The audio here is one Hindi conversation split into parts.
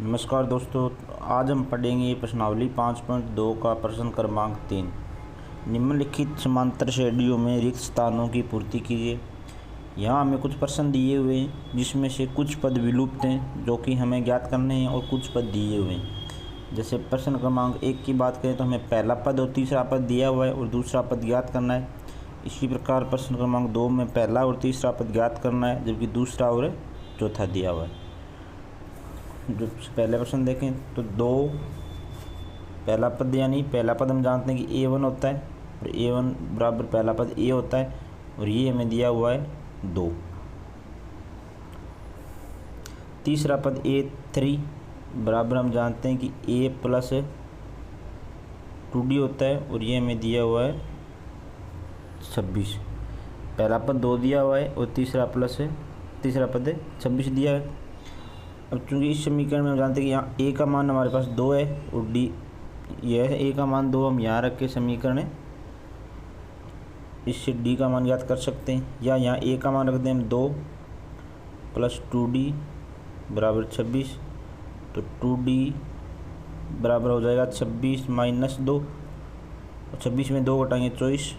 नमस्कार दोस्तों, आज हम पढ़ेंगे प्रश्नावली 5.2 का प्रश्न क्रमांक 3। निम्नलिखित समांतर श्रेणियों में रिक्त स्थानों की पूर्ति कीजिए। यहाँ हमें कुछ प्रश्न दिए हुए हैं जिसमें से कुछ पद विलुप्त हैं जो कि हमें ज्ञात करने हैं और कुछ पद दिए हुए हैं। जैसे प्रश्न क्रमांक 1 की बात करें तो हमें पहला पद और तीसरा पद दिया हुआ है और दूसरा पद ज्ञात करना है। इसी प्रकार प्रश्न क्रमांक 2 में पहला और तीसरा पद ज्ञात करना है जबकि दूसरा और चौथा दिया हुआ है। जो पहले प्रश्न देखें तो 2 पहला पद, यानी पहला पद हम जानते हैं कि A1 होता है और A1 बराबर पहला पद A होता है और ये हमें दिया हुआ है 2। तीसरा पद A3 बराबर हम जानते हैं कि A प्लस 2D होता है और ये हमें दिया हुआ है 26। पहला पद 2 दिया हुआ है और तीसरा पद 26 दिया है। अब चूँकि इस समीकरण में हम जानते हैं कि यहाँ A का मान हमारे पास 2 है और D यह है, A का मान 2 हम यहाँ रख के समीकरण है इससे D का मान ज्ञात कर सकते हैं, या यहाँ A का मान रख दें हम 2 प्लस 2D बराबर 26। तो 2D बराबर हो जाएगा 26 माइनस 2 और 26 में 2 घटाएंगे 24,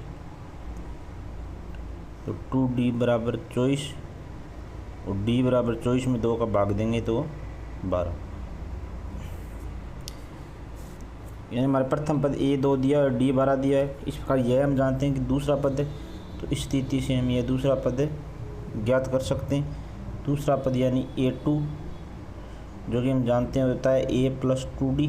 तो 2D बराबर 24 और D बराबर 24 में 2 का भाग देंगे तो 12। यानी हमारे प्रथम पद A2 दिया और D 12 दिया है। इस प्रकार यह हम जानते हैं कि दूसरा पद है, तो इस स्थिति से हम यह दूसरा पद ज्ञात कर सकते हैं। दूसरा पद यानी A2 जो कि हम जानते हैं होता है A प्लस 2D।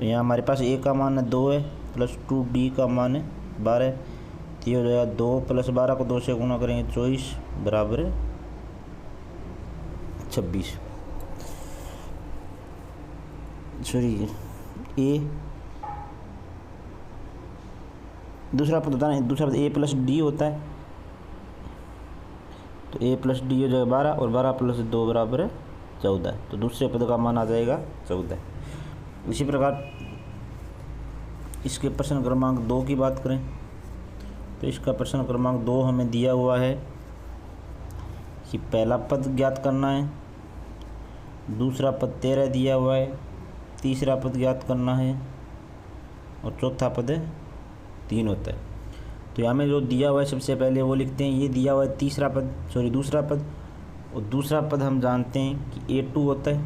यहाँ हमारे पास A का मान 2 है प्लस 2D का मान 12 है, तो ये हो जाएगा 2 प्लस 12 को 2 से गुणा करेंगे 24 बराबर 26। सॉरी A दूसरा पद होता है, दूसरा पद A प्लस D होता है, तो A प्लस D हो जाएगा 12 और 12 प्लस 2 बराबर 14, तो दूसरे पद का मान आ जाएगा 14। इसी प्रकार इसके प्रश्न क्रमांक 2 की बात करें तो इसका प्रश्न क्रमांक 2 हमें दिया हुआ है कि पहला पद ज्ञात करना है, दूसरा पद 13 दिया हुआ है, तीसरा पद ज्ञात करना है और चौथा पद 3 होता है। तो यहाँ में जो दिया हुआ है सबसे पहले वो लिखते हैं। ये दिया हुआ है दूसरा पद, और दूसरा पद हम जानते हैं कि A2 होता है,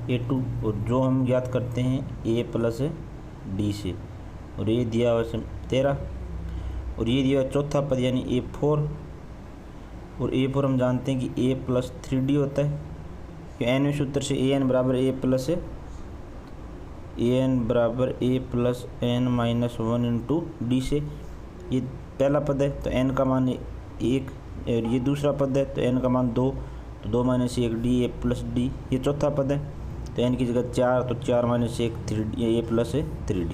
A2, और जो हम ज्ञात करते हैं A प्लस D से, और ये दिया हुआ है 13 और ये दिया हुआ चौथा पद यानी A4, और A4 हम जानते हैं कि A प्लस 3D होता है। कि एन में सूत्र से AN बराबर A plus N minus 1 into D से ये पहला पद है तो N का मान 1 और ये दूसरा पद है तो N का मान 2, तो 2 minus 1 D A plus D। ये चौथा पद है तो N की जगह 4, तो 4 minus 1 3D A plus 3D,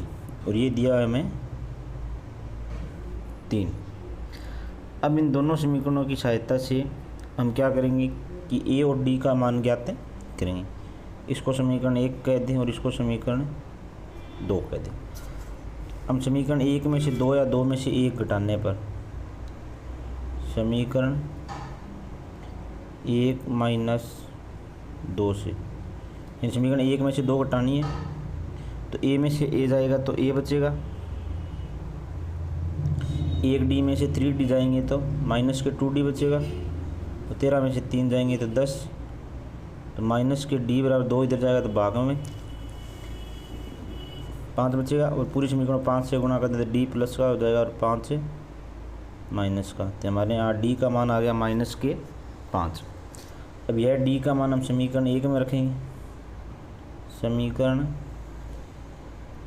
और ये दिया है हमें 3। अब इन दोनों समीकरणों की सहायता से हम क्या करेंगे कि A और D का मान ज्ञात करेंगे। इसको समीकरण 1 कह दें और इसको समीकरण 2 कह दें। हम समीकरण 1 में से 2 या 2 में से 1 घटाने पर समीकरण 1 माइनस 2 से, इन समीकरण 1 में से 2 घटानी है तो A में से A जाएगा तो A बचेगा, 1D में से 3D जाएंगे तो माइनस के 2D बचेगा, तो 13 में से 3 जाएंगे तो 10, तो माइनस के D बराबर 2 इधर जाएगा तो भाग में 5 बचेगा, और पूरी समीकरण 5 से गुणा कर देते तो D प्लस का हो जाएगा और 5 से माइनस का, तो हमारे यहाँ D का मान आ गया माइनस के 5। अब यह D का मान हम समीकरण 1 में रखेंगे, समीकरण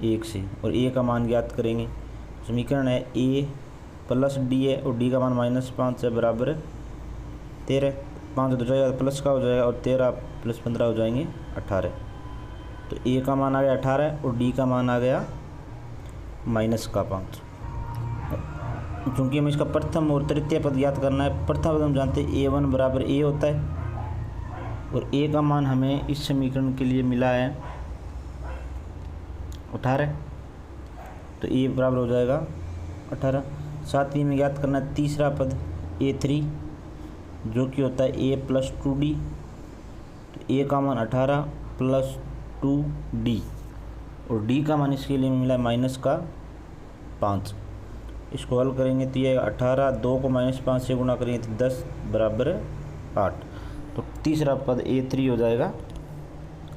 1 से, और A का मान ज्ञात करेंगे। समीकरण है A प्लस D है और D का मान माइनस 5 है बराबर 13, 5 हो जाएगा प्लस का हो जाएगा और 13 प्लस 15 हो जाएंगे 18। तो A का मान आ गया 18 और D का मान आ गया माइनस का 5। चूँकि हमें इसका प्रथम और तृतीय पद ज्ञात करना है, प्रथम पद हम जानते हैं A1 बराबर A होता है और A का मान हमें इस समीकरण के लिए मिला है 18, तो A बराबर हो जाएगा 18। साथ ही में ज्ञात करना है तीसरा पद A3 जो कि होता है A प्लस 2D, तो ए का मान 18 प्लस 2d और d का मान इसके लिए मिला माइनस का 5। इसको हल करेंगे तो ये 18, 2 को -5 से गुणा करेंगे तो 10 बराबर 8। तो तीसरा पद A3 हो जाएगा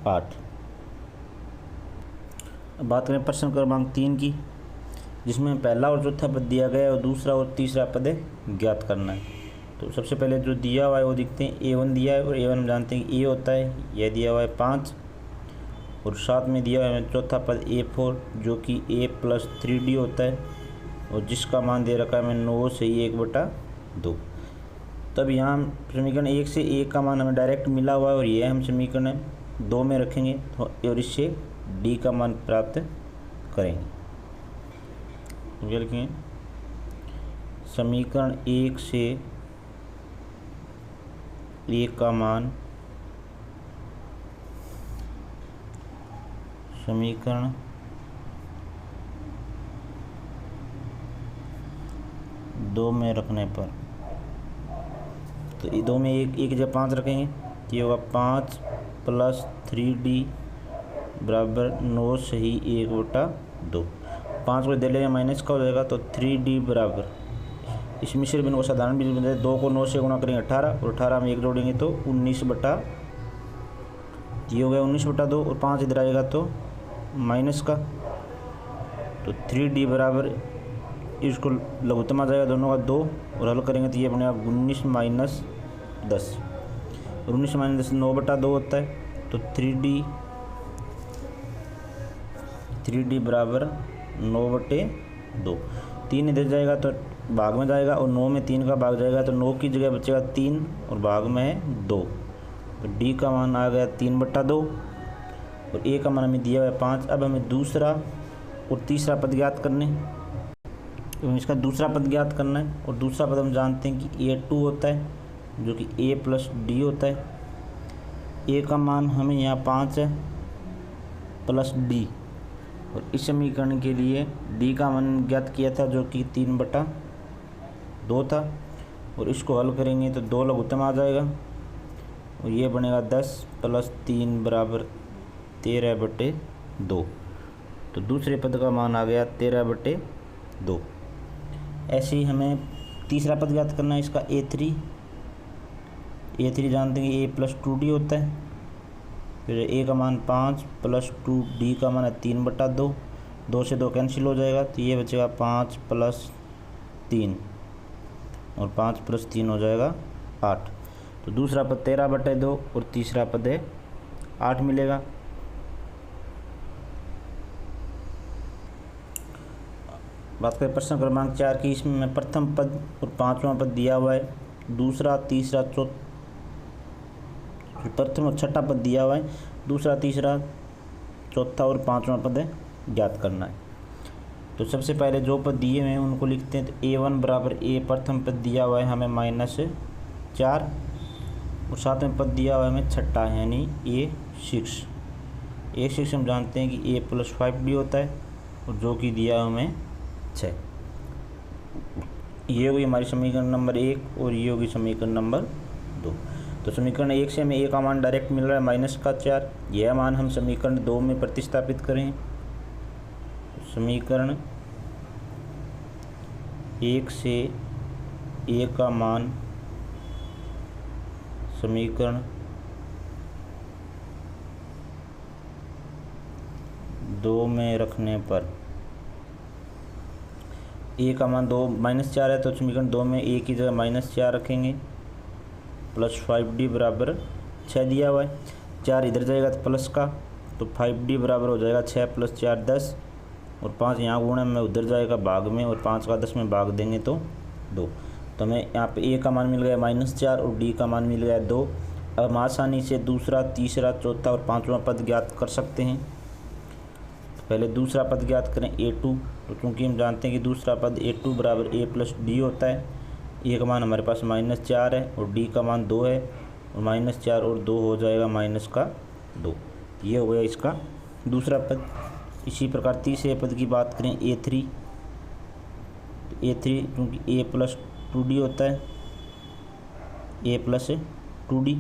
8। अब बात करें प्रश्न क्रमांक 3 की, जिसमें पहला और चौथा पद दिया गया है और दूसरा और तीसरा पद ज्ञात करना है। तो सबसे पहले जो दिया हुआ है वो दिखते हैं। A1 दिया है और A1 हम जानते हैं कि A होता है, यह दिया हुआ है 5 और साथ में दिया हुआ है चौथा पद A4 जो कि A + 3D होता है और जिसका मान दे रखा है हमें 9 से 1/2। तब यहाँ समीकरण 1 से A का मान हमें डायरेक्ट मिला हुआ है और यह हम समीकरण 2 में रखेंगे और इससे D का मान प्राप्त करेंगे। लिखेंगे समीकरण 1 से A का मान समीकरण 2 में रखने पर, तो 2 में एक जब 5 रखेंगे तो ये होगा 5 + 3D बराबर 9 से ही 1/2। 5 को दे लेंगे माइनस का हो जाएगा तो 3D बराबर, इस मिश्र बिंदु को साधारण बिंदु बन जाए 2 को 9 से गुणा करेंगे 18 और 18 में 1 जोड़ेंगे तो 19/, ये हो गया 19/2 और 5 इधर आएगा तो माइनस का, तो 3D बराबर इसको लघुत्तम आ जाएगा दोनों का 2 और हल करेंगे तो ये बनेगा 19 - 10 और 19 - 10 9/2 होता है। तो 3D बराबर 9/2। 3 इधर जाएगा तो भाग में जाएगा और 9 में 3 का भाग जाएगा तो 9 की जगह बचेगा 3 और भाग में है 2, तो D का मान आ गया 3/2 और A का मान हमें दिया हुआ है 5। अब हमें दूसरा और तीसरा पद ज्ञात करने, तो इसका दूसरा पद ज्ञात करना है और दूसरा पद हम जानते हैं कि A2 होता है जो कि A + D होता है। A का मान हमें यहाँ 5 है प्लस D और इस समीकरण के लिए D का मान ज्ञात किया था जो कि 3/2 था और इसको हल करेंगे तो 2 लघुत्तम आ जाएगा और ये बनेगा 10 + 3 बराबर 13/2। तो दूसरे पद का मान आ गया 13/2। ऐसे ही हमें तीसरा पद ज्ञात करना है, इसका A3 जानते हैं कि A + 2D होता है। फिर A का मान 5 + 2D का मान है 3/2, 2 से 2 कैंसिल हो जाएगा तो ये बचेगा 5 + 3 और 5 + 3 हो जाएगा 8। तो दूसरा पद 13/2 और तीसरा पद है 8 मिलेगा। बात करें प्रश्न क्रमांक 4 की, इसमें प्रथम पद और 5वां पद दिया हुआ है, दूसरा तीसरा प्रथम और छठा पद दिया हुआ है, दूसरा तीसरा चौथा और 5वां पद है ज्ञात करना है। तो सबसे पहले जो पद दिए हुए हैं उनको लिखते हैं। तो A1 बराबर A प्रथम पद दिया हुआ है हमें -4 और साथ में पद दिया हुआ है हमें छठा यानी A6 हम जानते हैं कि A + 5D होता है और जो कि दिया हुआ हमें 6। ये होगी हमारी समीकरण नंबर 1 और ये होगी समीकरण नंबर 2। तो समीकरण 1 से हमें A का मान डायरेक्ट मिल रहा है -4, यह मान हम समीकरण 2 में प्रतिस्थापित करें। समीकरण 1 से A का मान समीकरण 2 में रखने पर A का मान -4 है तो समीकरण 2 में A की जगह -4 रखेंगे प्लस 5D बराबर 6 दिया हुआ है। 4 इधर जाएगा तो प्लस का, तो 5D बराबर हो जाएगा 6 + 4 10 और 5 यहाँ गुणा में उधर जाएगा भाग में और 5 का 10 में भाग देंगे तो 2। तो हमें यहाँ पे A का मान मिल गया -4 और D का मान मिल गया 2। अब हम आसानी से दूसरा तीसरा चौथा और 5वां पद ज्ञात कर सकते हैं। तो पहले दूसरा पद ज्ञात करें A2, तो क्योंकि हम जानते हैं कि दूसरा पद A2 बराबर A + D होता है। A का मान हमारे पास -4 है और D का मान 2 है और -4 और 2 हो जाएगा -2। ये हो गया इसका दूसरा पद। इसी प्रकार तीसरे पद की बात करें A3, तो A3 क्योंकि A + 2D होता है, A + 2D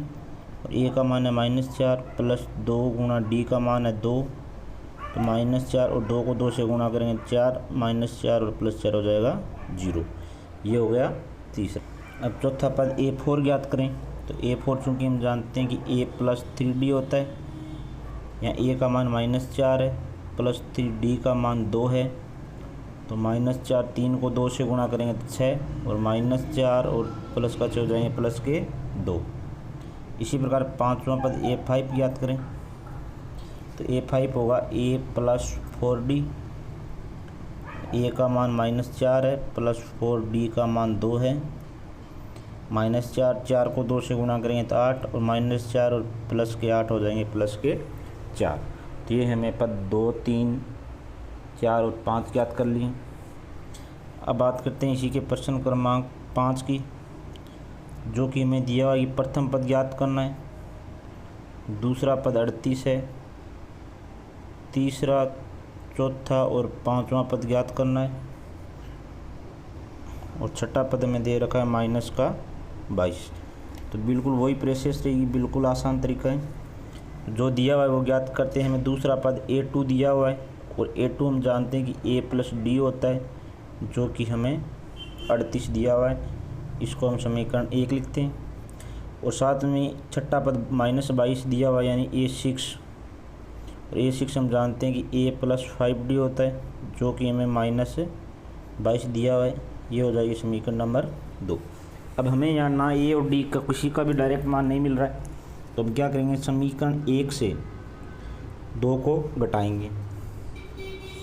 और ए का मान है -4 प्लस 2 गुणा डी का मान है 2, तो -4 और 2 को 2 से गुणा करेंगे 4, -4 और +4 हो जाएगा 0। ये हो गया तीसरा। अब चौथा पद A4 ज्ञात करें। तो A4 चूँकि हम जानते हैं कि A + 3D होता है, यहाँ A का मान -4 है प्लस 3D का मान 2 है, तो -4 3 को 2 से गुणा करेंगे तो 6 और -4 और प्लस का 6 हो जाएंगे प्लस के 2। इसी प्रकार पांचवा पद A5 ज्ञात करें। तो A5 होगा A + 4D, A का मान -4 है प्लस 4D का मान 2 है, -4 4 को 2 से गुणा करेंगे तो 8 और -4 और प्लस के 8 हो जाएंगे प्लस के 4। तो ये हमें पद 2 3 4 और 5 ज्ञात कर लिए। अब बात करते हैं इसी के प्रश्न क्रमांक 5 की, जो कि हमें दिया हुआ कि प्रथम पद ज्ञात करना है, दूसरा पद 38 है, तीसरा चौथा और पांचवा पद ज्ञात करना है, और छठा पद में दे रखा है -22। तो बिल्कुल वही प्रोसेस रहेगी, बिल्कुल आसान तरीका है। जो दिया हुआ है वो ज्ञात करते हैं। हमें दूसरा पद A2 दिया हुआ है और A2 हम जानते हैं कि A + D होता है, जो कि हमें 38 दिया हुआ है। इसको हम समीकरण 1 लिखते हैं। और साथ में छठा पद -22 दिया हुआ है यानी A6, और A6 हम जानते हैं कि A + 5D होता है, जो कि हमें -22 दिया हुआ है। ये हो जाएगी समीकरण नंबर 2। अब हमें यहाँ ना A और D का किसी का भी डायरेक्ट मान नहीं मिल रहा है, तो हम क्या करेंगे, समीकरण 1 से 2 को घटाएंगे।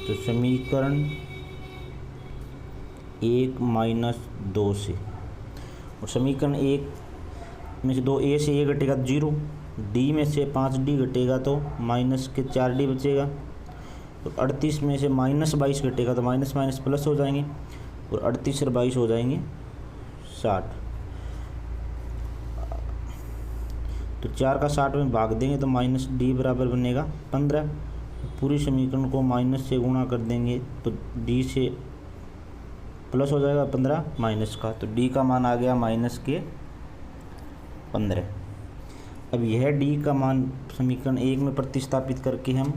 तो समीकरण 1 - 2 से, और समीकरण 1 में से 2A से A घटेगा तो 0, D में से 5D घटेगा तो -4D बचेगा, और 38 में से -22 घटेगा तो माइनस माइनस प्लस हो जाएंगे, और 38 और 22 हो जाएंगे 60। तो 4 का 60 में भाग देंगे तो -D बराबर बनेगा 15। पूरी समीकरण को माइनस से गुणा कर देंगे तो D से प्लस हो जाएगा 15 माइनस का, तो D का मान आ गया -15। अब यह D का मान समीकरण 1 में प्रतिस्थापित करके हम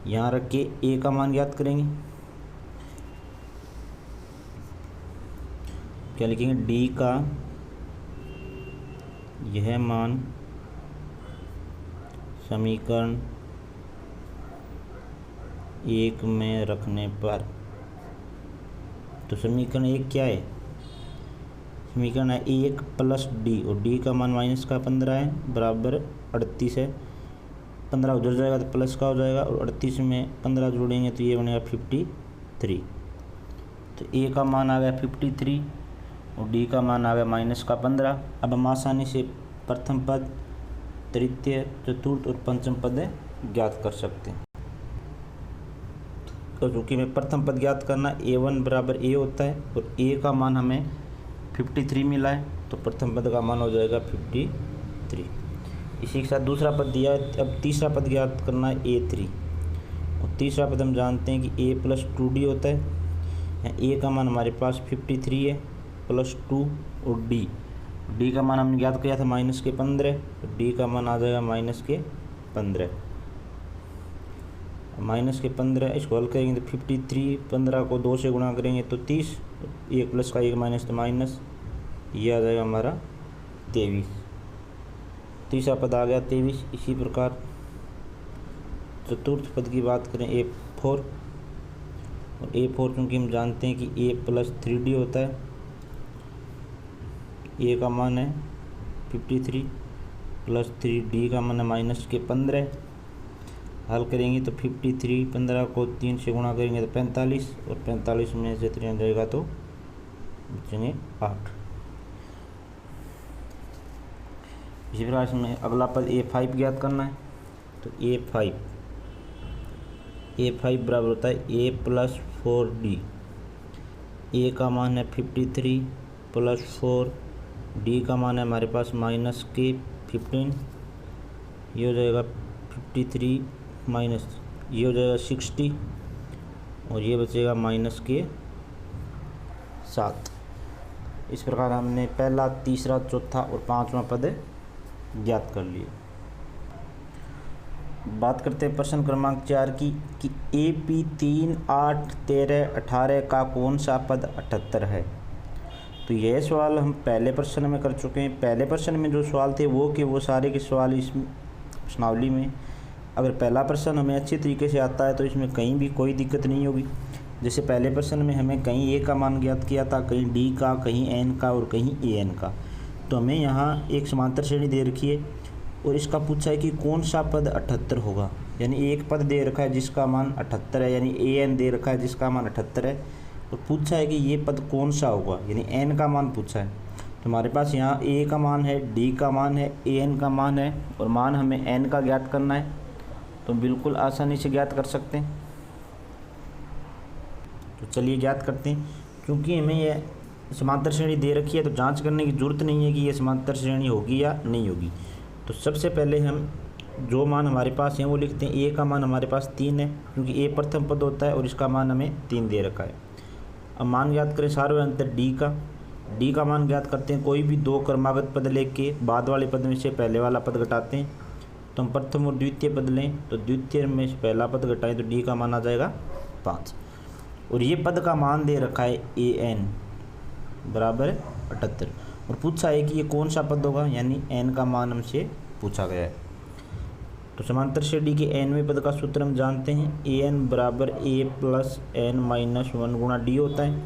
यहाँ रख के A का मान ज्ञात करेंगे। क्या लिखेंगे, D का यह मान समीकरण 1 में रखने पर, तो समीकरण 1 क्या है, समीकरण है 1 + D, और D का मान -15 है बराबर 38 है। 15 उधर जाएगा तो प्लस का हो जाएगा, और 38 में 15 जोड़ेंगे तो ये बनेगा 53। तो A का मान आ गया 53 और D का मान आ गया -15। अब हम आसानी से प्रथम पद, तृतीय, चतुर्थ और पंचम पद ज्ञात कर सकते हैं। तो चूँकि हमें प्रथम पद ज्ञात करना, A1 बराबर A होता है, और A का मान हमें 53 मिला है, तो प्रथम पद का मान हो जाएगा 53। इसी के साथ दूसरा पद दिया है। अब तीसरा पद ज्ञात करना है A3, और तीसरा पद हम जानते हैं कि A + 2D होता है। A का मान हमारे पास 53 है प्लस 2, और D का मान हमने ज्ञात किया था -15, तो D का मान आ जाएगा -15। -15 इसको हल करेंगे तो 53, 15 को 2 से गुणा करेंगे तो 30, 1 + का 1 माइनस तो माइनस, ये आ जाएगा हमारा 23। तीसरा पद आ गया 23। इसी प्रकार चतुर्थ पद की बात करें A4, और A4 क्योंकि हम जानते हैं कि A + 3D होता है। A का मान है 53 प्लस 3D का मान है -15। हल करेंगे तो 53, 15 को 3 से गुणा करेंगे तो 45, और 45 में से 3 जाएगा तो बचेंगे 8। इसी प्रकार से अगला पद A5 ज्ञात करना है। तो A5 बराबर होता है A + 4D। A का मान है 53 प्लस 4, D का मान है हमारे पास -15, ये हो जाएगा 53 माइनस, ये हो जाएगा 60, और ये बचेगा -7। इस प्रकार हमने पहला, तीसरा, चौथा और पांचवा पद ज्ञात कर लिए। बात करते हैं प्रश्न क्रमांक 4 की कि AP 3, 8, 13, 18 का कौन सा पद 78 है। तो यह सवाल हम पहले प्रश्न में कर चुके हैं। पहले प्रश्न में जो सवाल थे वो सारे के सवाल इस प्रश्नावली में, अगर पहला प्रश्न हमें अच्छे तरीके से आता है तो इसमें कहीं भी कोई दिक्कत नहीं होगी। जैसे पहले प्रश्न में हमें कहीं A का मान ज्ञात किया था, कहीं D का, कहीं N का और कहीं AN का। तो हमें यहाँ एक समांतर श्रेणी दे रखी है और इसका पूछा है कि कौन सा पद 78 होगा। यानी एक पद दे रखा है जिसका मान 78 है, यानी AN दे रखा है जिसका मान 78 है, और पूछा है कि ये पद कौन सा होगा, यानी N का मान पूछा है। तो हमारे पास यहाँ A का मान है, D का मान है, AN का मान है और मान हमें N का ज्ञात करना है। तो बिल्कुल आसानी से ज्ञात कर सकते हैं। तो चलिए ज्ञात करते हैं। क्योंकि हमें यह समांतर श्रेणी दे रखी है तो जांच करने की ज़रूरत नहीं है कि ये समांतर श्रेणी होगी या नहीं होगी। तो सबसे पहले हम जो मान हमारे पास हैं वो लिखते हैं। A का मान हमारे पास 3 है क्योंकि A प्रथम पद होता है और इसका मान हमें 3 दे रखा है। अब मान ज्ञात करें सार्वत्रिक अंतर D का मान ज्ञात करते हैं। कोई भी दो क्रमागत पद लेके बाद वाले पद में से पहले वाला पद घटाते हैं। तो हम प्रथम और द्वितीय पद लें तो द्वितीय में से पहला पद घटाएं तो D का मान आ जाएगा 5। और ये पद का मान दे रखा है AN बराबर 78 और पूछा है कि ये कौन सा पद होगा, यानी N का मान हमसे पूछा गया है। तो समांतर श्रेणी के Nवें पद का सूत्र हम जानते हैं। AN बराबर A प्लस N माइनस 1 गुणा D होता है।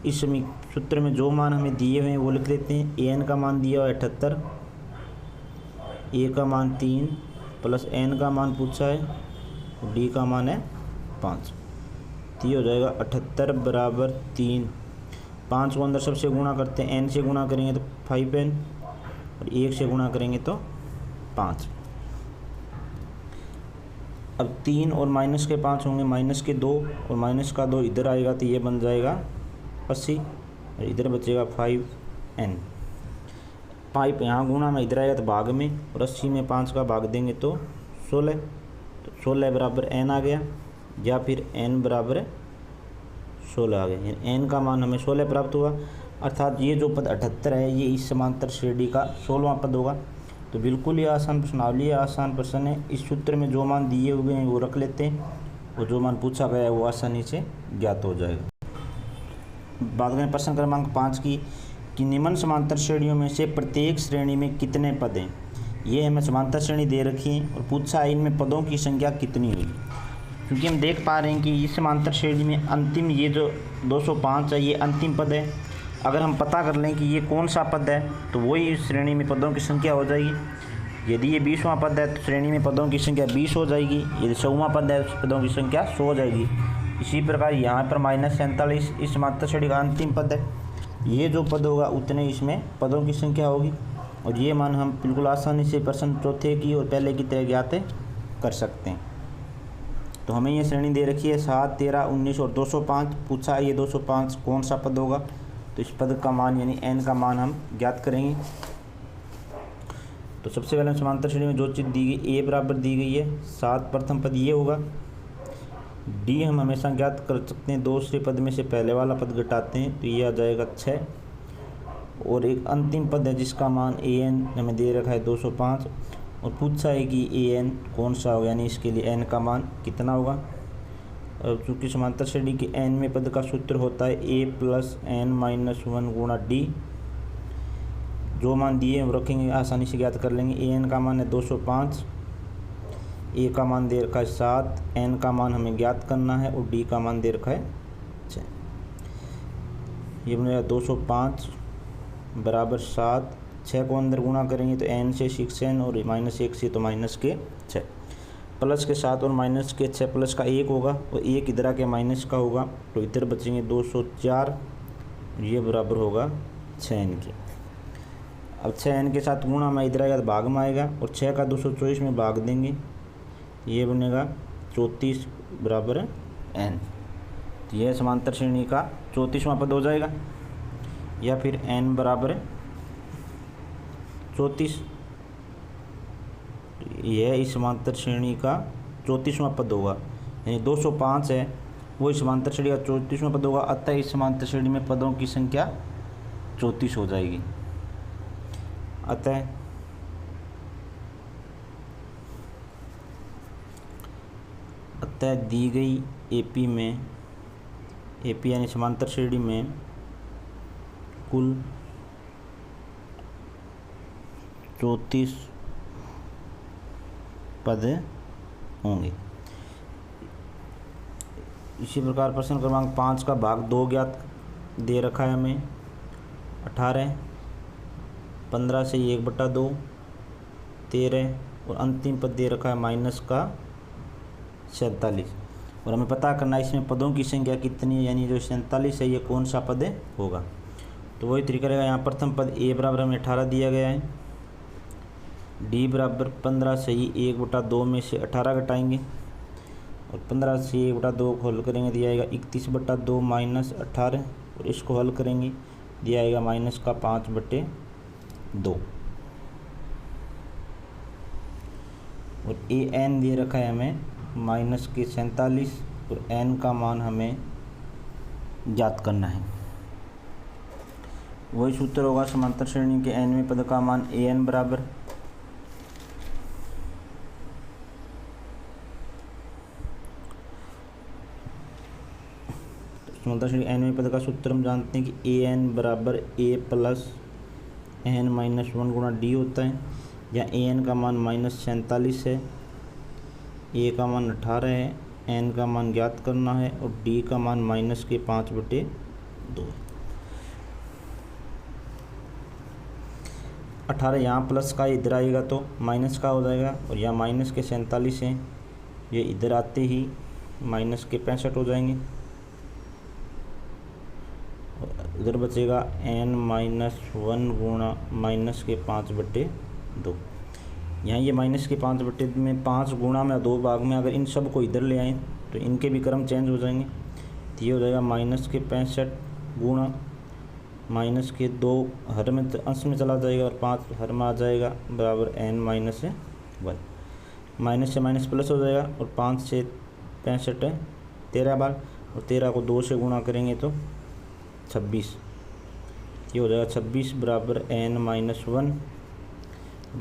इस सूत्र में जो मान हमें दिए हुए हैं वो लिख देते हैं। AN का मान दिया हुआ है 78, A का मान 3 प्लस N का मान पूछा है, D का मान है 5। तो ये हो जाएगा 78 बराबर 3। 5 को अंदर सबसे गुणा करते हैं, N से गुणा करेंगे तो 5N और 1 से गुणा करेंगे तो 5। अब 3 और माइनस के 5 होंगे, माइनस के 2 और माइनस का 2 इधर आएगा तो ये बन जाएगा 80 और इधर बचेगा 5N। 5 यहाँ गुणा में इधर आएगा तो भाग में, और 80 में 5 का भाग देंगे तो 16। तो 16 बराबर N आ गया या फिर N बराबर 16 आ गया। यानी N का मान हमें 16 प्राप्त हुआ, अर्थात ये जो पद 78 है ये इस समांतर श्रेणी का 16वां पद होगा। तो बिल्कुल ही आसान प्रश्नावली है, आसान प्रश्न है। इस सूत्र में जो मान दिए हुए हैं वो रख लेते हैं और जो मान पूछा गया है वो आसानी से ज्ञात हो जाएगा। बात करें प्रश्न क्रमांक 5 की कि निम्न समांतर श्रेणियों में से प्रत्येक श्रेणी में कितने पद हैं। ये हमें समांतर श्रेणी दे रखी है और पूछा है इनमें पदों की संख्या कितनी होगी। क्योंकि हम देख पा रहे हैं कि इस समांतर श्रेणी में अंतिम ये जो 205 है ये अंतिम पद है। अगर हम पता कर लें कि ये कौन सा पद है तो वही इस श्रेणी में पदों की संख्या हो जाएगी। यदि ये 20वां पद है तो श्रेणी में पदों की संख्या 20 हो जाएगी। यदि 100वां पद है तो पदों की संख्या 100 हो जाएगी। इसी प्रकार यहाँ पर -47 इस समांतर श्रेणी का अंतिम पद है। ये जो पद होगा उतने इसमें पदों की संख्या होगी। और ये मान हम बिल्कुल आसानी से प्रश्न चौथे की और पहले की तरह ज्ञात कर सकते हैं। तो हमें ये श्रेणी दे रखी है 7, 13, 19 और 205। पूछा है ये 205 कौन सा पद होगा। तो इस पद का मान यानी N का मान हम ज्ञात करेंगे। तो सबसे पहले समांतर श्रेणी में जो चीज़ दी गई A बराबर दी गई है 7, प्रथम पद ये होगा। D हम हमेशा ज्ञात कर सकते हैं, दूसरे पद में से पहले वाला पद घटाते हैं तो ये आ जाएगा 6। और एक अंतिम पद है जिसका मान AN हमें दे रखा है 205 और पूछा है कि AN कौन सा होगा, यानी इसके लिए N का मान कितना होगा। और चूँकि समांतर श्रेणी के Nवें पद का सूत्र होता है A प्लस N माइनस 1 गुणा D। जो मान दिए हम रखेंगे आसानी से ज्ञात कर लेंगे। AN का मान है 205, A का मान दे रखा है 7, N का मान हमें ज्ञात करना है और D का मान दे रखा है 6। ये बनेगा 205 बराबर 7, 6 को अंदर गुणा करेंगे तो N से 6N और -1 से तो माइनस के 6, प्लस के 7 और माइनस के 6 प्लस का 1 होगा और 1 इधर आके माइनस का होगा तो इधर बचेंगे 204। ये बराबर होगा 6N के। अब 6N के साथ गुणा में इधर आएगा तो भाग में आएगा और 6 का 224 में भाग देंगे, ये बनेगा 34 बराबर N। तो यह समांतर श्रेणी का 34वां पद हो जाएगा या फिर N बराबर 34। यह इस समांतर श्रेणी का 34वां पद होगा, यानी 205 है वो इस समांतर श्रेणी का 34वां पद होगा। अतः इस समांतर श्रेणी में पदों की संख्या 34 हो जाएगी। अतः अतः दी गई एपी में, एपी यानी समांतर श्रेणी में कुल 34 पद होंगे। इसी प्रकार प्रश्न क्रमांक 5 का भाग 2 ज्ञात दे रखा है हमें 18, 15 से 1/2, 13 और अंतिम पद दे रखा है माइनस का 47 और हमें पता करना है इसमें पदों की संख्या कितनी है, यानी जो 47 है ये कौन सा पद होगा। तो वही तरीका रहेगा। यहाँ प्रथम पद ए बराबर हमें 18 दिया गया है, डी बराबर 15 से ही 1/2 में से 18 घटाएंगे और 15 से 1/2 को हल करेंगे दिया आएगा 31/2 माइनस 18 और इसको हल करेंगे दिया आएगा माइनस का 5/2 और ए एन दे रखा है हमें माइनस के 47 और एन का मान हमें ज्ञात करना है। वही सूत्र होगा समांतर श्रेणी के एनवें पद का मान ए एन बराबर समांतर श्रेणी एनवें पद का सूत्र हम जानते हैं कि ए एन बराबर ए प्लस एन माइनस 1 गुणा डी होता है, जहाँ ए एन का मान माइनस 47 है, ए का मान 18 है, एन का मान ज्ञात करना है और डी का मान माइनस के 5/2। 18 यहाँ प्लस का इधर आएगा तो माइनस का हो जाएगा और यहाँ माइनस के 47 हैं, ये इधर आते ही माइनस के 65 हो जाएंगे। इधर बचेगा n माइनस 1 गुणा माइनस के 5/2। यहाँ ये माइनस के 5/2 में 5 गुणा में 2 भाग में अगर इन सब को इधर ले आएँ तो इनके भी क्रम चेंज हो जाएंगे। तो ये हो जाएगा माइनस के 65 गुणा माइनस के 2 हर में अंश में चला जाएगा और 5 हर में आ जाएगा बराबर n माइनस 1। माइनस से माइनस प्लस हो जाएगा और 5 से 65 है 13 बार और 13 को 2 से गुणा करेंगे तो 26। ये हो जाएगा 26 बराबर n माइनस 1।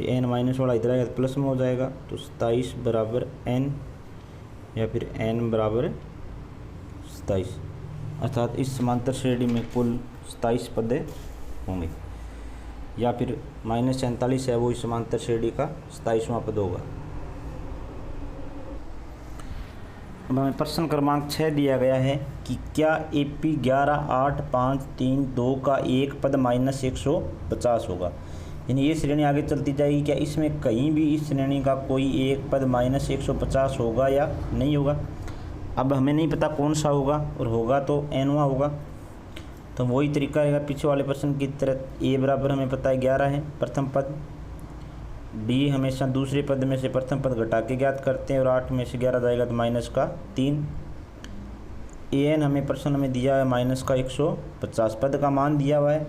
n माइनस वाला इधर आएगा तो प्लस में हो जाएगा तो 27 बराबर n या फिर n बराबर 27, अर्थात इस समांतर श्रेणी में कुल 27 पद होंगे या फिर माइनस 47 है वो इस समांतर श्रेणी का 27वां पद होगा। अब हमें प्रश्न क्रमांक 6 दिया गया है कि क्या AP 11, 8, 5, 3, 2 का एक पद माइनस 150 होगा। यानी ये श्रेणी आगे चलती जाएगी, क्या इसमें कहीं भी इस श्रेणी का कोई एक पद माइनस 150 होगा या नहीं होगा। अब हमें नहीं पता कौन सा होगा और होगा तो nवां होगा। तो वही तरीका रहेगा पीछे वाले प्रश्न की तरह। ए बराबर हमें पता है 11 है प्रथम पद, डी हमेशा दूसरे पद में से प्रथम पद घटा के ज्ञात करते हैं और 8 में से 11 जाएगा तो माइनस का 3। ए एन हमें प्रश्न में दिया है माइनस का 150, पद का मान दिया हुआ है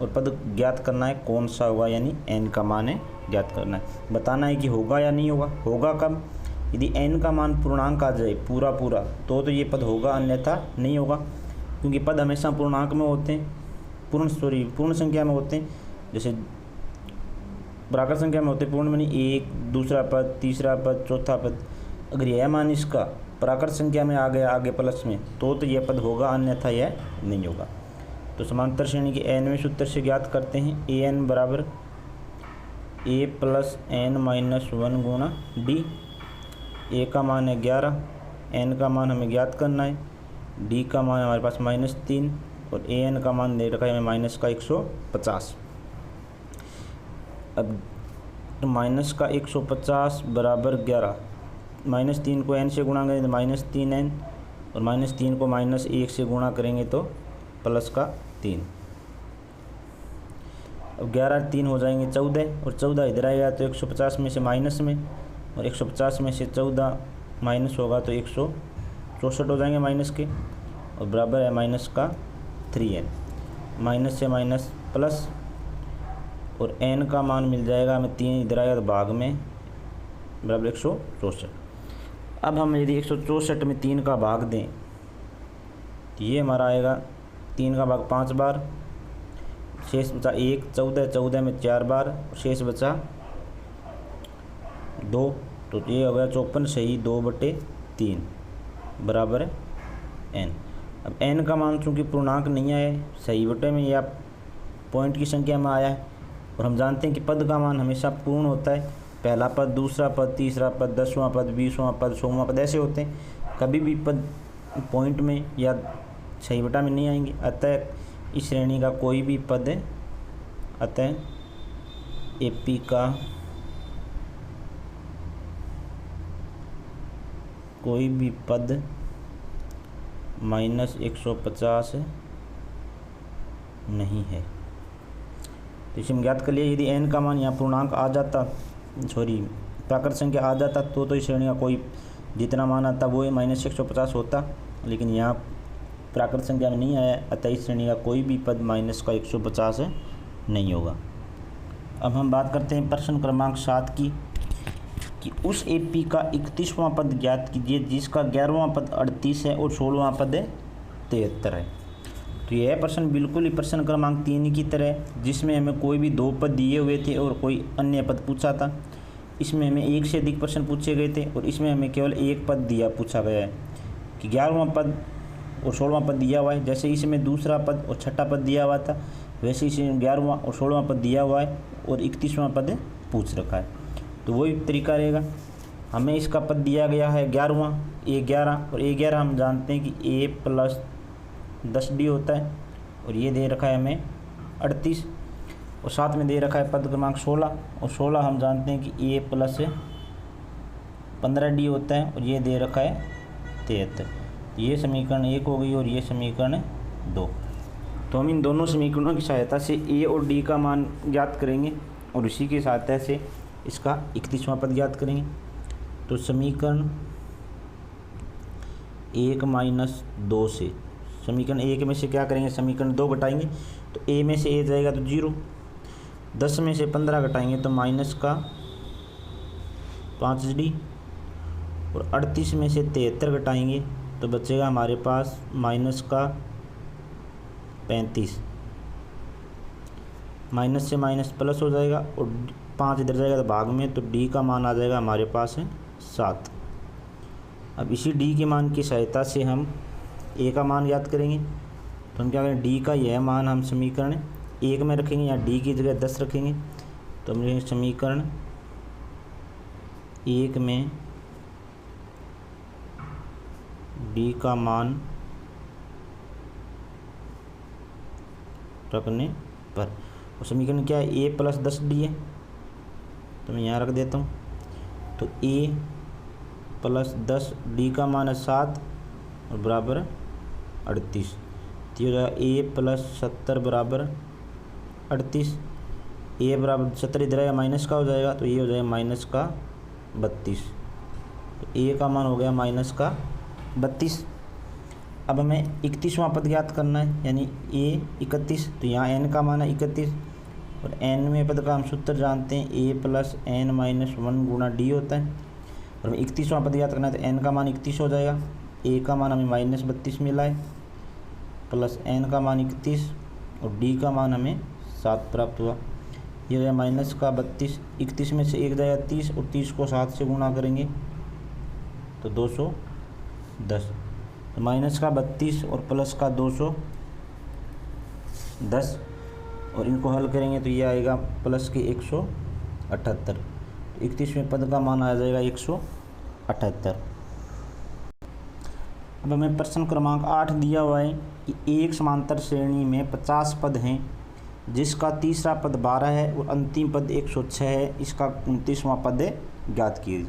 और पद ज्ञात करना है कौन सा होगा, यानी एन का मान है ज्ञात करना है। बताना है कि होगा या नहीं होगा। होगा कब, यदि एन का मान पूर्णांक आ जाए पूरा तो ये पद होगा, अन्यथा नहीं होगा, क्योंकि पद हमेशा पूर्णांक में होते हैं, पूर्ण संख्या में होते हैं। जैसे प्राकृत संख्या में होते हैं पूर्ण में नहीं, एक, दूसरा पद, तीसरा पद, चौथा पद। अगर यह मान इसका प्राकृत संख्या में आ गया आगे प्लस में तो यह पद होगा, अन्यथा यह नहीं होगा। तो समांतर श्रेणी के एनवें सूत्र से ज्ञात करते हैं ए एन बराबर ए प्लस एन माइनस 1 गुणा डी। ए का मान है 11, एन का मान हमें ज्ञात करना है, डी का मान हमारे पास -3 और ए एन का मान दे रखा है हमें माइनस का 150। अब माइनस का 150 बराबर 11, -3 को n से गुणा करेंगे तो -3n और -3 को -1 से गुणा करेंगे तो प्लस का 3। अब 11 3 हो जाएंगे 14 और 14 इधर आएगा तो 150 में से माइनस में और 150 में से 14 माइनस होगा तो 164 हो जाएंगे माइनस के और बराबर है माइनस का 3n। माइनस से माइनस प्लस और n का मान मिल जाएगा हमें 3 इधर आएगा तो भाग में बराबर 164। अब हम यदि 164 में 3 का भाग दें तो ये हमारा आएगा 3 का भाग 5 बार, शेष बचा 1, 14 में 4 बार, शेष बचा 2, तो ये हो गया 54 सही 2/3। 3 बराबर है n। अब n का मान चूँकि पूर्णांक नहीं आया है, सही बटे में या पॉइंट की संख्या में आया है, और हम जानते हैं कि पद का मान हमेशा पूर्ण होता है। पहला पद, दूसरा पद, तीसरा पद, 10वां पद, 20वां पद, 100वां पद ऐसे होते हैं। कभी भी पद पॉइंट में या सही बटा में नहीं आएंगे। अतः इस श्रेणी का कोई भी पद, अतः एपी का कोई भी पद -150 नहीं है। तो इसे हम ज्ञात कर लिए। यदि n का मान यहाँ पूर्णांक आ जाता, प्राकृत संख्या आ जाता, तो इस श्रेणी का कोई जितना मान आता वो -150 होता, लेकिन यहाँ प्राकृत संख्या में नहीं आया, अतः इस श्रेणी का कोई भी पद -150 नहीं होगा। अब हम बात करते हैं प्रश्न क्रमांक 7 की, कि उस एपी का 31वां पद ज्ञात कीजिए जिसका 11वां पद 38 है और 16वां पद 73 है। तो यह प्रश्न बिल्कुल ही प्रश्न क्रमांक 3 की तरह है, जिसमें हमें कोई भी 2 पद दिए हुए थे और कोई अन्य पद पूछा था। इसमें हमें 1 से अधिक प्रश्न पूछे गए थे और इसमें हमें केवल 1 पद पूछा गया है कि 11वां पद और 16वां पद दिया हुआ है। जैसे इसमें दूसरा पद और छठा पद दिया हुआ था, वैसे इसमें 11वां और 16वां पद दिया हुआ है और 31वां पद पूछ रखा है। तो वही तरीका रहेगा। हमें इसका पद दिया गया है 11वां, A11, और A11 हम जानते हैं कि A + 10D होता है, और ये दे रखा है हमें 38, और साथ में दे रखा है पद क्रमांक 16, और 16 हम जानते हैं कि A + 15D होता है, और ये दे रखा है 73। ये समीकरण 1 हो गई और ये समीकरण 2। तो हम इन दोनों समीकरणों की सहायता से A और D का मान ज्ञात करेंगे और इसी की सहायता से इसका 31वां पद ज्ञात करेंगे। तो समीकरण 1 - 2 से समीकरण 1 में से क्या करेंगे, समीकरण 2 घटाएंगे तो A में से A जाएगा तो 0, 10 में से 15 घटाएंगे तो -5D, और 38 में से 73 घटाएंगे तो बचेगा हमारे पास -35। माइनस से माइनस प्लस हो जाएगा और 5 इधर जाएगा तो भाग में, तो D का मान आ जाएगा हमारे पास है 7। अब इसी D के मान की सहायता से हम A का मान याद करेंगे। तो हम क्या करें, D का यह मान हम समीकरण 1 में रखेंगे या D की जगह 10 रखेंगे। तो हम समीकरण 1 में D का मान रखने पर, और समीकरण क्या है, A + 10D है, तो मैं यहाँ रख देता हूँ। तो A + 10D का मान है 7 और बराबर 38। तो ये हो जाएगा A + 70 बराबर 38। A बराबर 70 इधर आएगा माइनस का हो जाएगा, तो ये हो जाएगा -32। तो A का मान हो गया -32। अब हमें 31वां पद ज्ञात करना है, यानी A 31। तो यहाँ n का मान है 31 और n में पद का हम सूत्र जानते हैं A + n - 1 गुणा D होता है। और हमें 31वां पद ज्ञात करना है तो n का मान 31 हो जाएगा। A का मान हमें -32 मिला है, प्लस n का मान 31 और D का मान हमें 7 प्राप्त हुआ। ये है -32, 31 में से 1 जाएगा 30 और 30 को 7 से गुणा करेंगे तो 210। तो -32 और प्लस का 210 और इनको हल करेंगे तो ये आएगा प्लस के 178। 31वें पद का मान आ जाएगा 178। अब हमें प्रश्न क्रमांक 8 दिया हुआ है कि एक समांतर श्रेणी में 50 पद हैं जिसका तीसरा पद 12 है और अंतिम पद 106 है, इसका 29वां पद ज्ञात कीजिए।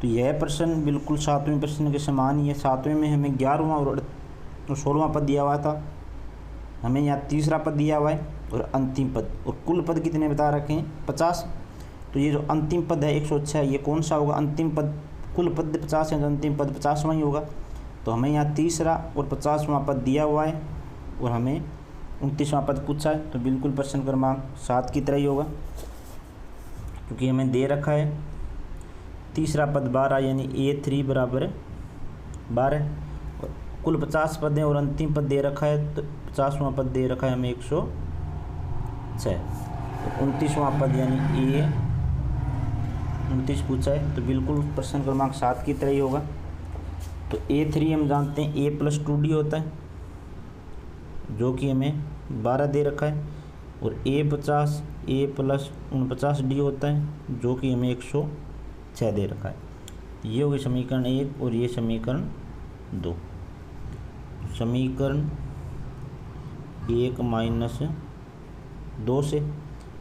तो यह प्रश्न बिल्कुल 7वें प्रश्न के समान ही है। 7वें में हमें 11वां और 16वां पद दिया हुआ था, हमें यहाँ तीसरा पद दिया हुआ है और अंतिम पद, और कुल पद कितने बता रखे हैं 50। तो ये जो अंतिम पद है 106, ये कौन सा होगा, अंतिम पद, कुल पद 50 है तो अंतिम पद 50वां ही होगा। तो हमें यहाँ तीसरा और 50वां पद दिया हुआ है और हमें 29वां पद पूछा है, तो बिल्कुल प्रश्न क्रमांक 7 की तरह ही होगा, क्योंकि हमें दे रखा है तीसरा पद 12 यानी A3 बराबर 12 और कुल 50 पद हैं और अंतिम पद दे रखा है तो 50वां पद दे रखा है हमें 106। तो 29वां पद यानी A29 पूछा है, तो बिल्कुल प्रश्न क्रमांक 7 की तरह ही होगा। तो A3 हम जानते हैं A+2D होता है, जो कि हमें 12 दे रखा है, और A50 A+49D होता है, जो कि हमें 106 दे रखा है। ये हो गई समीकरण 1 और ये समीकरण 2। समीकरण 1 माइनस 2 से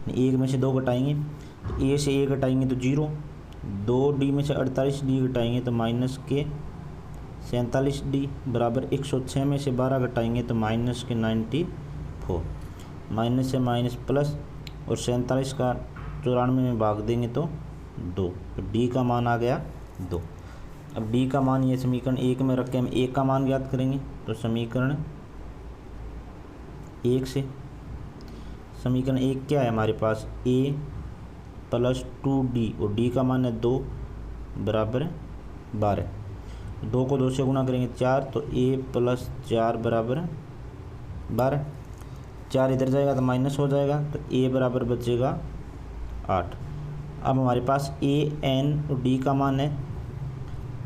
1 में से 2 घटाएंगे तो A से A घटाएंगे तो 0, 2D में से 48D घटाएंगे तो माइनस के 47D बराबर 106 में से 12 घटाएंगे तो माइनस के 94, माइनस से माइनस प्लस, और 47 का 94 में भाग देंगे तो 2, तो D का मान आ गया 2। अब D का मान ये समीकरण 1 में रख के हम A का मान ज्ञात करेंगे। तो समीकरण 1 से समीकरण 1 क्या है हमारे पास, A+2D और D का मान है 2 बराबर 12, 2 को 2 से गुणा करेंगे 4, तो A+4 बराबर 12, 4 इधर जाएगा तो माइनस हो जाएगा, तो A बराबर बचेगा 8। अब हमारे पास AN और D का मान है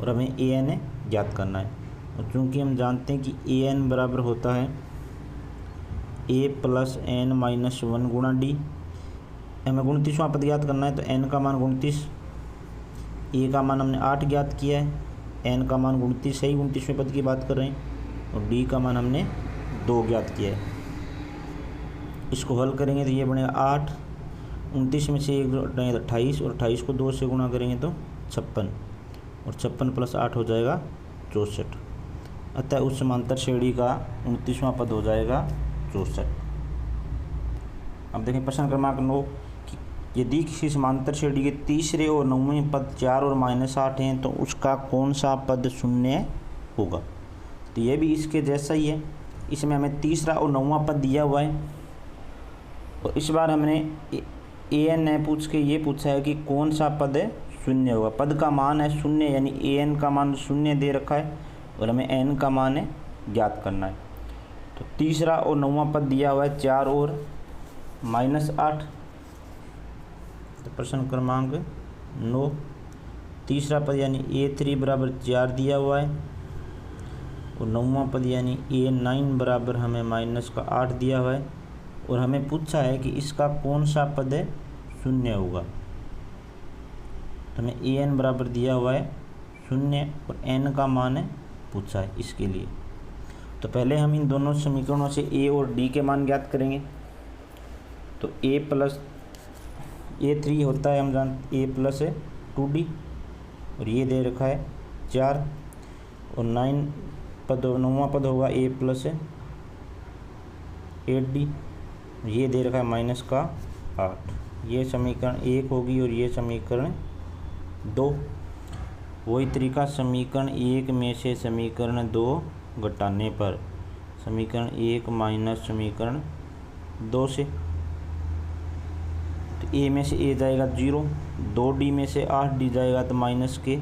और हमें AN ज्ञात करना है, और चूँकि हम जानते हैं कि AN बराबर होता है A+n-1 गुणा D। हमें 29वां पद ज्ञात करना है, तो n का मान 29, A का मान हमने 8 ज्ञात किया है, n का मान 29 सही 29वें पद की बात कर रहे हैं, और D का मान हमने 2 ज्ञात किया है। इसको हल करेंगे तो ये बनेगा 8, 29 में से 1 घटाएंगे तो 28, और 28 को 2 से गुणा करेंगे तो 56, और 56 + 8 हो जाएगा 64। अतः उस समांतर श्रेणी का 29वां पद हो जाएगा 64। अब देखें प्रश्न क्रमांक 9 कि यदि किसी समांतर श्रेणी के तीसरे और 9वें पद 4 और -8 हैं तो उसका कौन सा पद शून्य होगा। तो यह भी इसके जैसा ही है, इसमें हमें तीसरा और 9वां पद दिया हुआ है, और इस बार हमने AN ने पूछ के ये पूछा है कि कौन सा पद शून्य होगा। पद का मान है शून्य, यानी AN का मान शून्य दे रखा है और हमें N का मान है ज्ञात करना है। तो तीसरा और 9वां पद दिया हुआ है 4 और -8। तो प्रश्न क्रमांक 9 तीसरा पद यानी A3 बराबर 4 दिया हुआ है, और 9वां पद यानी A9 बराबर हमें -8 दिया हुआ है, और हमें पूछा है कि इसका कौन सा पद शून्य होगा। तो हमें AN बराबर दिया हुआ है 0 और N का मान है पूछा है इसके लिए। तो पहले हम इन दोनों समीकरणों से A और D के मान ज्ञात करेंगे। तो A3 होता है हम जानते A+2D, और ये दे रखा है 4, और 9वां पद होगा A+8D, ये दे रखा है -8। ये समीकरण 1 होगी और ये समीकरण 2। वही तरीका समीकरण 1 में से समीकरण 2 घटाने पर समीकरण 1 माइनस समीकरण 2 से, तो A में से A जाएगा 0, 2D में से 8D जाएगा तो माइनस के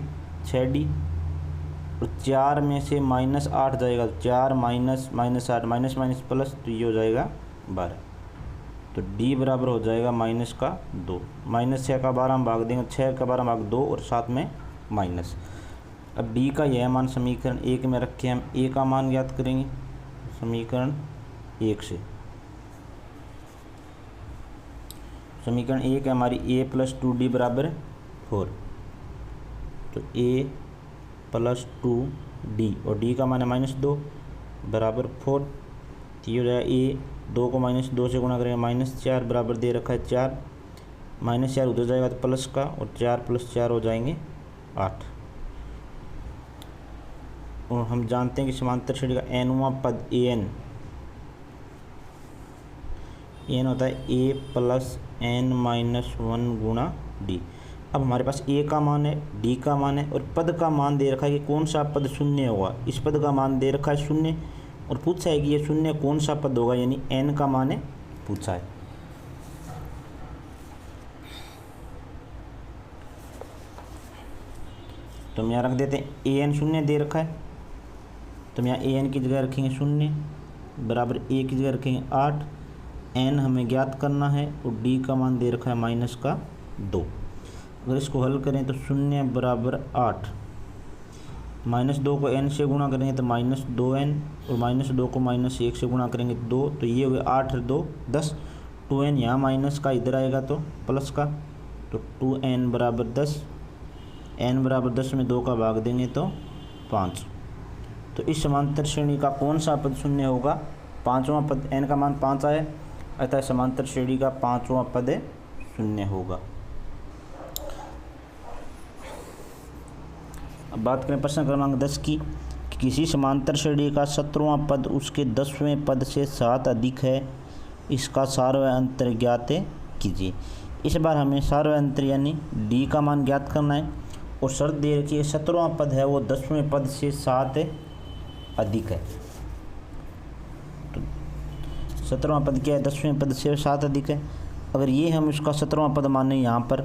6D, और 4 में से -8 जाएगा तो 4 -8 माइनस प्लस, तो ये हो जाएगा 12। तो D बराबर हो जाएगा -2, -6 का 12 हम भाग देंगे, 6 का 12 भाग 2 और साथ में माइनस। अब D का यह मान समीकरण 1 में रख के हम A का मान ज्ञात करेंगे समीकरण 1 से। समीकरण 1 है हमारी A+2D बराबर 4, तो A+2D और D का मान है -2 बराबर 4, तो ये हो जाएगा A, 2 को -2 से गुणा करेंगे -4 बराबर दे रखा है 4, -4 उधर जाएगा तो प्लस का, और 4 + 4 हो जाएंगे 8। और हम जानते हैं कि समांतर श्रेणी का nवां पद AN होता है A+n-1 गुणा D। अब हमारे पास A का मान है, D का मान है, और पद का मान दे रखा है कि कौन सा पद शून्य होगा। इस पद का मान दे रखा है 0, और पूछा है कि ये 0 कौन सा पद होगा, यानी N का मान है पूछा है। तो हम यहाँ रख देते हैं AN 0 दे रखा है, तो हम यहाँ AN की जगह रखेंगे 0 बराबर A की जगह रखेंगे 8, N हमें ज्ञात करना है, और D का मान दे रखा है -2। अगर इसको हल करें तो 0 बराबर 8, -2 को n से गुणा करेंगे तो -2n, और -2 को -1 से गुणा करेंगे तो 2, तो ये हुए 8 और 2 10। 2n यहाँ माइनस का इधर आएगा तो प्लस का, तो 2n बराबर 10। n बराबर 10 में 2 का भाग देंगे तो 5। तो इस समांतर श्रेणी का कौन सा पद शून्य होगा? पाँचवां पद, n का मान 5 आए, अतः समांतर श्रेणी का पाँचवां पद शून्य होगा। अब बात करें प्रश्न क्रमांक 10 की, कि किसी समांतर श्रेणी का 17वां पद उसके 10वें पद से 7 अधिक है, इसका सार्वय अंतर ज्ञात कीजिए। इस बार हमें सार्वय अंतर यानी d का मान ज्ञात करना है, और शर्त दे रखी है 17वां पद है वो 10वें पद से 7 अधिक है। तो 17वां पद क्या है? 10वें पद से 7 अधिक है। अगर ये हम उसका 17वां पद माने यहाँ पर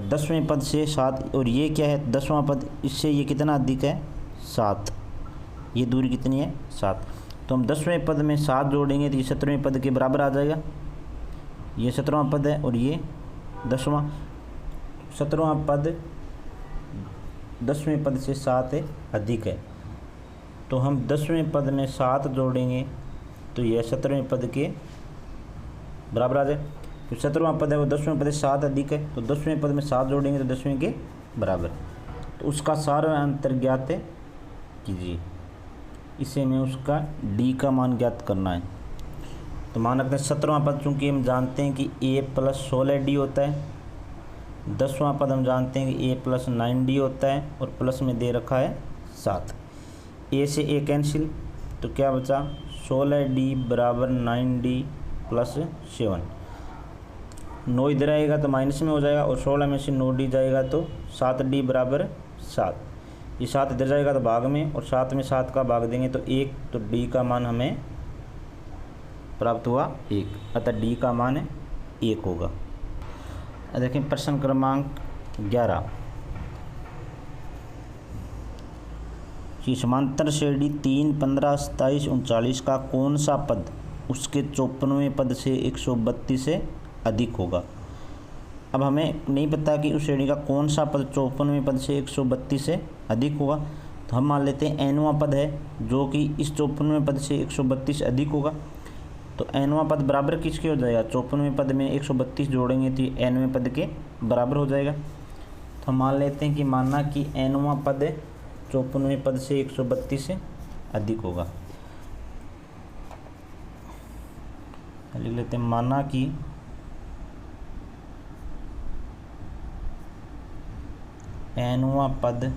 10वें पद से 7, और ये क्या है 10वां पद, इससे ये कितना अधिक है? 7। ये दूरी कितनी है? 7। तो हम 10वें पद में 7 जोड़ेंगे तो ये 17वें पद के बराबर आ जाएगा। ये 17वां पद है और ये 10वां। 17वां पद 10वें पद से 7 अधिक है, तो हम 10वें पद में 7 जोड़ेंगे तो यह 17वें पद के बराबर आ जाए। तो 17वां पद है वो 10वें पद से 7 अधिक है, तो 10वें पद में 7 जोड़ेंगे तो 10वें के बराबर, तो उसका सार्वय अंतर ज्ञात कीजिए। इसे में उसका d का मान ज्ञात करना है। तो मान रखते हैं 17वां पद, चूँकि हम जानते हैं कि a + 16d होता है। 10वां पद हम जानते हैं कि a + 9d होता है, और प्लस में दे रखा है 7। a से a कैंसिल, तो क्या बचा? 16d बराबर 9d + 7। 9 इधर आएगा तो माइनस में हो जाएगा, और 16 में से 9d जाएगा तो 7d बराबर 7। ये 7 इधर जाएगा तो भाग में, और 7 में 7 का भाग देंगे तो 1, तो d का मान हमें प्राप्त हुआ 1, अतः d का मान 1 होगा। देखें प्रश्न क्रमांक 11 कि समांतर श्रेणी 3, 15, 27, 39 का कौन सा पद उसके 54वें पद से 132 से अधिक होगा। अब हमें नहीं पता कि उस श्रेणी का कौन सा पद 54वें पद से 132 से अधिक होगा, तो हम मान लेते हैं nवां पद है जो कि इस 54वें पद से 132 अधिक होगा। तो nवां पद बराबर किसके हो जाएगा? 54वें पद में 132 जोड़ेंगे तो ये nवें पद के बराबर हो जाएगा। तो हम मान लेते हैं कि माना कि nवां पद 54वें पद से 132 से अधिक होगा। लिख लेते हैं, माना कि nवां पद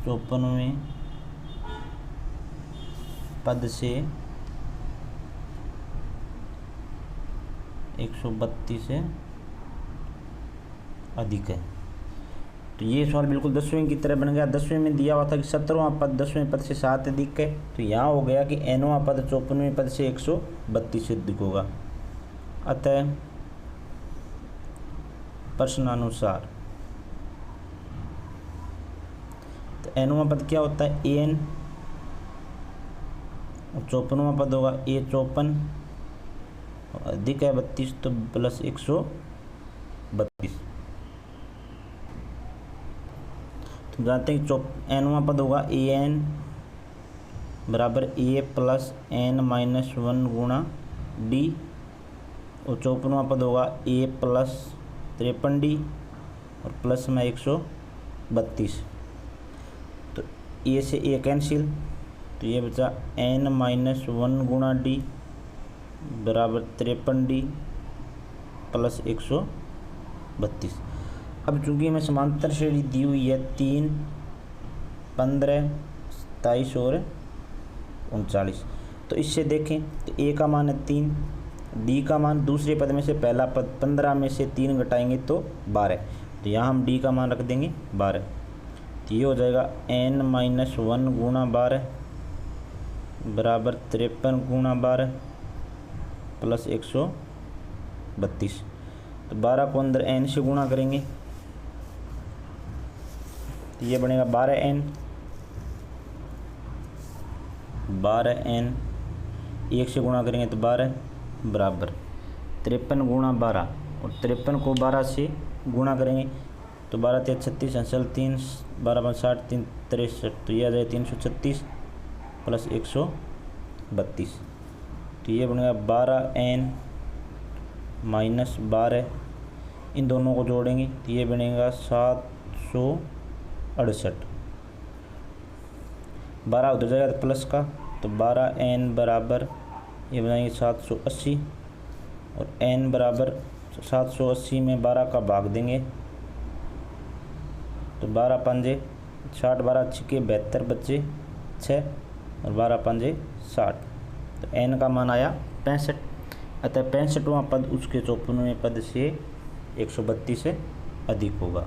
54वें पद से 132 से अधिक है। तो ये सवाल बिल्कुल 10वें की तरह बन गया। 10वें में दिया हुआ था कि 17वां पद 10वें पद से 7 अधिक है, तो यहाँ हो गया कि nवां पद 54वें पद से 132 से अधिक होगा। अतः प्रश्नानुसार तो nवां पद क्या होता है? an, और 54वां पद होगा a 54, अधिक है 32 तो प्लस 132। तो जानते हैं कि nवां पद होगा an बराबर a + n - 1 गुणा d, और 54वां पद होगा a + 53d और प्लस में 132। तो a से a कैंसिल, तो ये बचा n - 1 गुणा d बराबर 53d + 132। अब चूँकि हमें समांतर श्रेणी दी हुई है 3, 15, 27 और 39, तो इससे देखें तो a का मान है 3, d का मान दूसरे पद में से पहला पद 15 में से 3 घटाएंगे तो 12, तो यहाँ हम d का मान रख देंगे 12। तो ये हो जाएगा n - 1 गुणा 12 बराबर 53 गुणा 12 प्लस 132। तो 12 को अंदर n से गुणा करेंगे तो ये बनेगा 12n, 1 से गुणा करेंगे तो 12 बराबर 53 गुणा 12 और 53 को 12 से गुणा करेंगे तो 12 3 36 अंशल 3 12 5 60 3 63, तो ये आ जाए 336 प्लस 132, तो ये बनेगा 12n माइनस 12, इन दोनों को जोड़ेंगे तो ये बनेगा 768, 12 उधर जाएगा तो प्लस का, तो 12n बराबर ये बनाएंगे 780 और n बराबर 780 में 12 का भाग देंगे तो 12 पंजे 60, 12 छिके 72 बच्चे 6 और 12 पंजे 60, तो n का मान आया 65। अतः 65वां पद उसके 54वें पद से 132 से अधिक होगा।